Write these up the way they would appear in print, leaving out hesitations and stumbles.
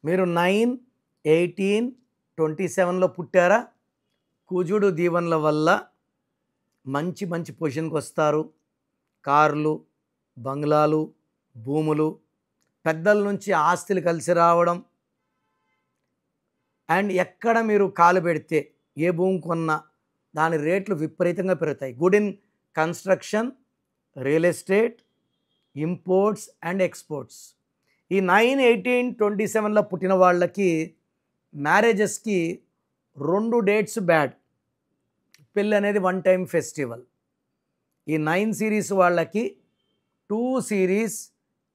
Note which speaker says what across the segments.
Speaker 1: మీరు 9, 18, 27లో పుట్టారా? కుజుడు దీవెనల వల్ల మంచి మంచి పొజిషన్‌కి వస్తారు. కార్లు, బంగ్లాలు, భూములు, పెద్దల నుంచి ఆస్తులు కలిసి రావడం అండ్ ఎక్కడ మీరు కాలు పెడితే ఏ భూమి కొన్నా దాని రేట్లు విపరీతంగా పెరుగుతాయి. Good in construction, real estate, imports and exports. ఈ 9, 18, 27లో పుట్టిన వాళ్ళకి మ్యారేజెస్కి 2 డేట్స్ బ్యాడ్. పెళ్ళి అనేది వన్ టైం ఫెస్టివల్. ఈ 9 సిరీస్ వాళ్ళకి 2 సిరీస్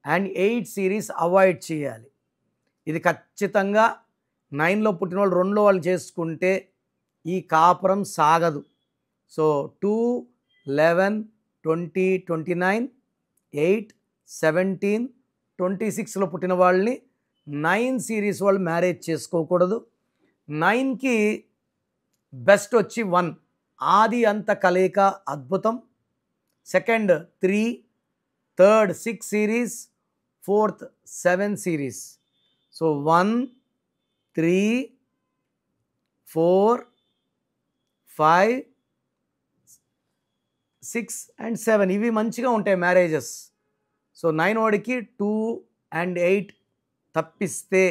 Speaker 1: అండ్ 8 సిరీస్ అవాయిడ్ చేయాలి. ఇది ఖచ్చితంగా 9లో పుట్టిన వాళ్ళు 2లో వాళ్ళు చేసుకుంటే ఈ కాపురం సాగదు. సో 2, 11, 20, 29, 8, 17, 26లో పుట్టిన వాళ్ళని 9 సిరీస్ వాళ్ళు మ్యారేజ్ చేసుకోకూడదు. 9కి బెస్ట్ వచ్చి 1, ఆది అంత కలయిక అద్భుతం. Second 3, third 6 series, fourth 7 series. So 1, 3, 4, 5, 6 and 7 ఇవి మంచిగా ఉంటాయి మ్యారేజెస్. సో 9 వాడికి 2 అండ్ 8 తప్పిస్తే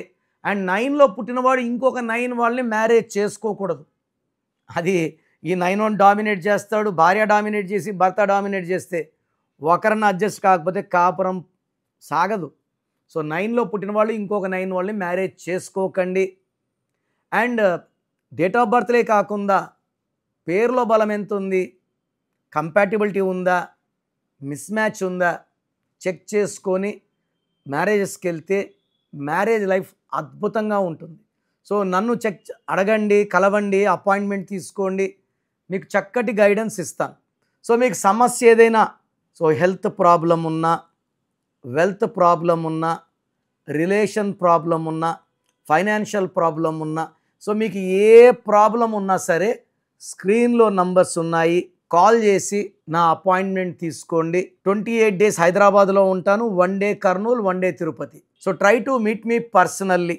Speaker 1: అండ్ 9లో పుట్టినవాడు ఇంకొక 9 వాళ్ళని మ్యారేజ్ చేసుకోకూడదు. అది ఈ 9 వాడిని డామినేట్ చేస్తాడు, భార్య డామినేట్ చేసి భర్త డామినేట్ చేస్తే ఒకరిని అడ్జస్ట్ కాకపోతే కాపురం సాగదు. సో 9లో పుట్టిన వాళ్ళు ఇంకొక 9 వాళ్ళని మ్యారేజ్ చేసుకోకండి. అండ్ డేట్ ఆఫ్ బర్త్లే కాకుండా పేరులో బలం ఎంత ఉంది, కంపాటిబిలిటీ ఉందా, మిస్ మ్యాచ్ ఉందా చెక్ చేసుకొని మ్యారేజెస్కి వెళ్తే మ్యారేజ్ లైఫ్ అద్భుతంగా ఉంటుంది. సో నన్ను అడగండి, కలవండి, అపాయింట్మెంట్ తీసుకోండి, మీకు చక్కటి గైడెన్స్ ఇస్తాను. సో మీకు సమస్య ఏదైనా, సో హెల్త్ ప్రాబ్లం ఉన్నా, వెల్త్ ప్రాబ్లం ఉన్నా, రిలేషన్ ప్రాబ్లం ఉన్నా, ఫైనాన్షియల్ ప్రాబ్లం ఉన్నా, సో మీకు ఏ ప్రాబ్లం ఉన్నా సరే స్క్రీన్లో నంబర్స్ ఉన్నాయి, కాల్ చేసి నా అపాయింట్మెంట్ తీసుకోండి. 28 డేస్ హైదరాబాద్లో ఉంటాను, 1 day Kurnool, 1 day Tirupati. So try to meet me personally.